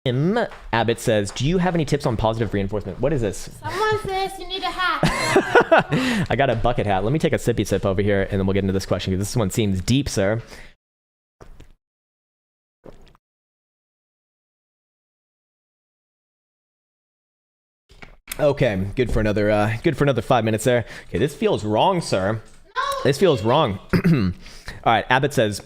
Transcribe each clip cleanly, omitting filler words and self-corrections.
Abbott says, do you have any tips on positive reinforcement? What is this? Someone says you need a hat. I got a bucket hat. Let me take a sippy sip over here, and then we'll get into this question, because this one seems deep, sir. Okay, good for another 5 minutes there. Okay, this feels wrong, sir. No. This feels wrong. All right, Abbott says,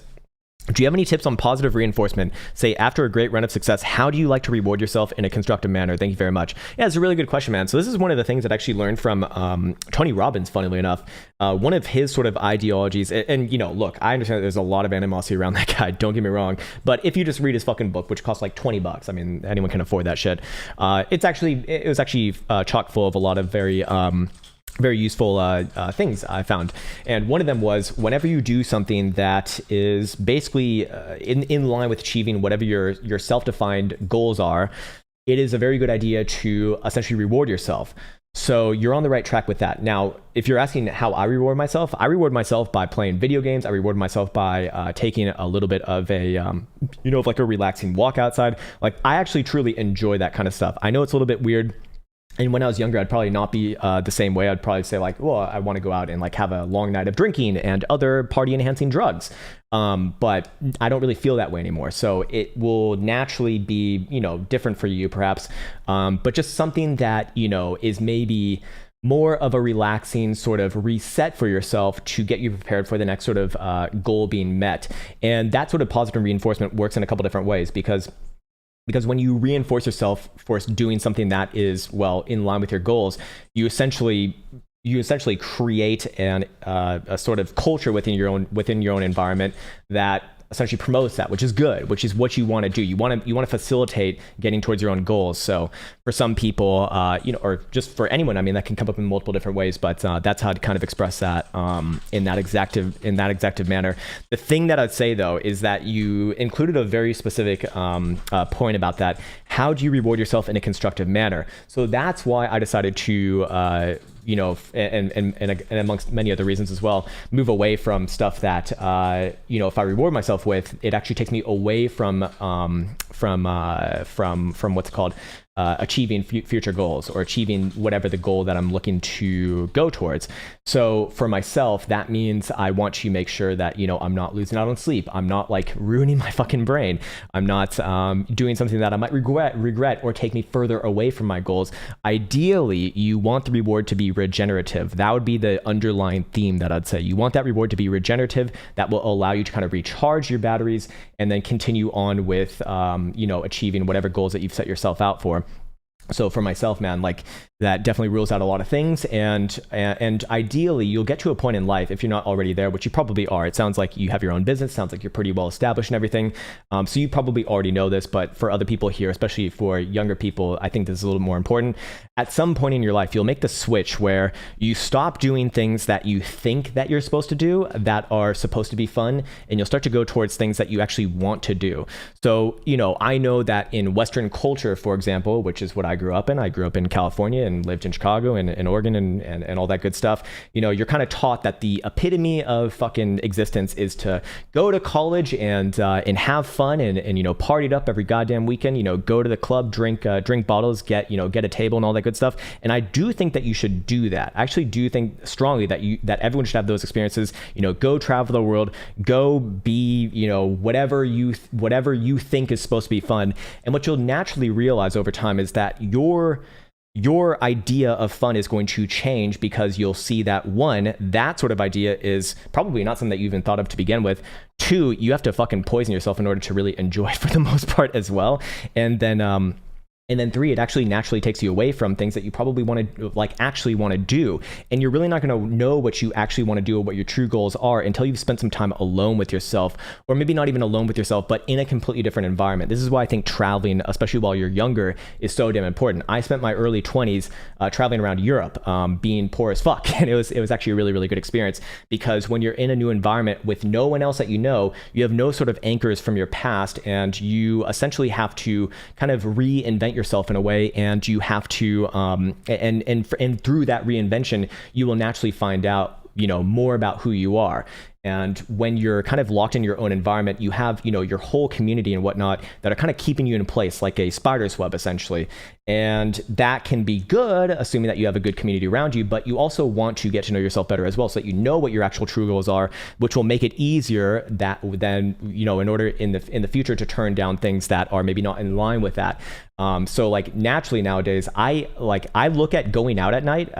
do you have any tips on positive reinforcement? Say, after a great run of success, how do you like to reward yourself in a constructive manner? Thank you very much. Yeah, it's a really good question, man. So this is one of the things that I actually learned from Tony Robbins, funnily enough. One of his sort of ideologies, and you know, look, I understand that there's a lot of animosity around that guy, don't get me wrong, but if you just read his fucking book, which costs like $20, I mean, anyone can afford that shit. It was actually chock full of a lot of very useful things I found. And one of them was, whenever you do something that is basically in line with achieving whatever your self-defined goals are, it is a very good idea to essentially reward yourself. So you're on the right track with that. Now, if you're asking how I reward myself by playing video games. I reward myself by taking a little bit of a, like a relaxing walk outside. Like, I actually truly enjoy that kind of stuff. I know it's a little bit weird. And when I was younger, I'd probably not be the same way. I'd probably say like, well, I want to go out and like have a long night of drinking and other party enhancing drugs. But I don't really feel that way anymore. So it will naturally be, different for you perhaps. But just something that, is maybe more of a relaxing sort of reset for yourself to get you prepared for the next sort of goal being met. And that sort of positive reinforcement works in a couple different ways, because when you reinforce yourself for doing something that is, well, in line with your goals, you essentially create a sort of culture within your own environment that essentially promotes that, which is good, which is what you want to do. You want to facilitate getting towards your own goals. So for some people, or just for anyone, I mean, that can come up in multiple different ways, but that's how to kind of express that in that exactive manner. The thing that I'd say though is that you included a very specific point about that. How do you reward yourself in a constructive manner? So that's why I decided to and amongst many other reasons as well, move away from stuff that, if I reward myself with, it actually takes me away from what's called achieving future goals, or achieving whatever the goal that I'm looking to go towards. So for myself, that means I want to make sure that, I'm not losing out on sleep. I'm not like ruining my fucking brain. I'm not doing something that I might regret or take me further away from my goals. Ideally, you want the reward to be regenerative. That would be the underlying theme that I'd say. You want that reward to be regenerative. That will allow you to kind of recharge your batteries and then continue on with, achieving whatever goals that you've set yourself out for. So for myself, man, like, that definitely rules out a lot of things. And ideally, you'll get to a point in life, if you're not already there, which you probably are. It sounds like you have your own business. Sounds like you're pretty well established and everything. So you probably already know this, but for other people here, especially for younger people, I think this is a little more important. At some point in your life, you'll make the switch where you stop doing things that you think that you're supposed to do that are supposed to be fun, and you'll start to go towards things that you actually want to do. So, I know that in Western culture, for example, which is what I grew up in California and lived in Chicago and Oregon and all that good stuff, you're kind of taught that the epitome of fucking existence is to go to college and have fun and party it up every goddamn weekend, go to the club, drink bottles, get a table and all that good stuff. And I do think that you should do that. I actually do think strongly that everyone should have those experiences, go travel the world, go be, whatever you think is supposed to be fun. And what you'll naturally realize over time is that your idea of fun is going to change, because you'll see that, one, that sort of idea is probably not something that you even thought of to begin with. Two, you have to fucking poison yourself in order to really enjoy it for the most part as well. And then three, it actually naturally takes you away from things that you probably actually want to do. And you're really not going to know what you actually want to do or what your true goals are until you've spent some time alone with yourself, or maybe not even alone with yourself, but in a completely different environment. This is why I think traveling, especially while you're younger, is so damn important. I spent my early 20s traveling around Europe, being poor as fuck. And it was actually a really, really good experience, because when you're in a new environment with no one else that you have no sort of anchors from your past, and you essentially have to kind of reinvent yourself in a way, and you have to and through that reinvention, you will naturally find out more about who you are. And when you're kind of locked in your own environment, you have, your whole community and whatnot that are kind of keeping you in place like a spider's web, essentially. And that can be good, assuming that you have a good community around you, but you also want to get to know yourself better as well, so that you know what your actual true goals are, which will make it easier then, in order in the future to turn down things that are maybe not in line with that. So like naturally nowadays, I look at going out at night,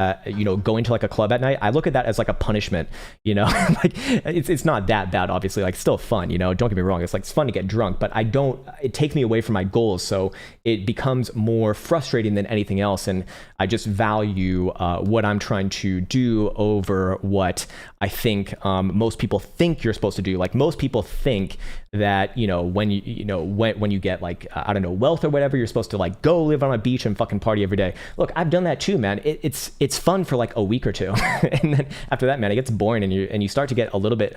going to like a club at night, I look at that as like a punishment, like it's not that bad, obviously, like still fun, don't get me wrong. It's fun to get drunk, but it takes me away from my goals. So it becomes more frustrating than anything else. And I just value what I'm trying to do over what I think most people think you're supposed to do. Like most people think that, when you get like, I don't know, wealth or whatever, you're supposed to like go live on a beach and fucking party every day. Look, I've done that too, man. It's fun for like a week or two. And then after that, man, it gets boring and you start to get a little bit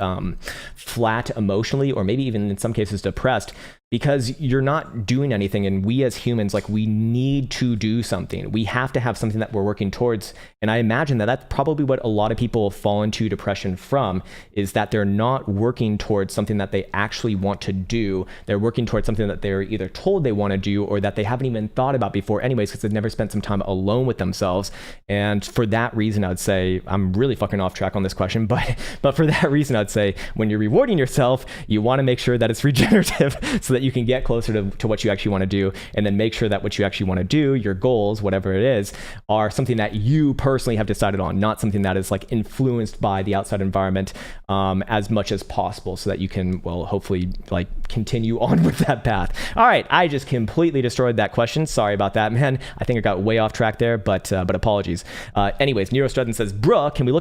flat emotionally, or maybe even in some cases depressed, because you're not doing anything. And we as humans, like, we need to do something. We have to have something that we're working towards. And I imagine that that's probably what a lot of people fall into depression from, is that they're not working towards something that they actually want to do. They're working towards something that they're either told they want to do or that they haven't even thought about before anyways, because they've never spent some time alone with themselves. And for that reason, I would say, I'm really fucking off track on this question, but for that reason, I'd say when you're rewarding yourself, you want to make sure that it's regenerative so that you can get closer to what you actually want to do, and then make sure that what you actually want to do, your goals, whatever it is, are something that you personally have decided on, not something that is like influenced by the outside environment as much as possible, so that you can, well, hopefully like continue on with that path. All right, I just completely destroyed that question. Sorry about that, man. I think I got way off track there, but apologies. Anyways, Nero Strutton says, bruh, can we look at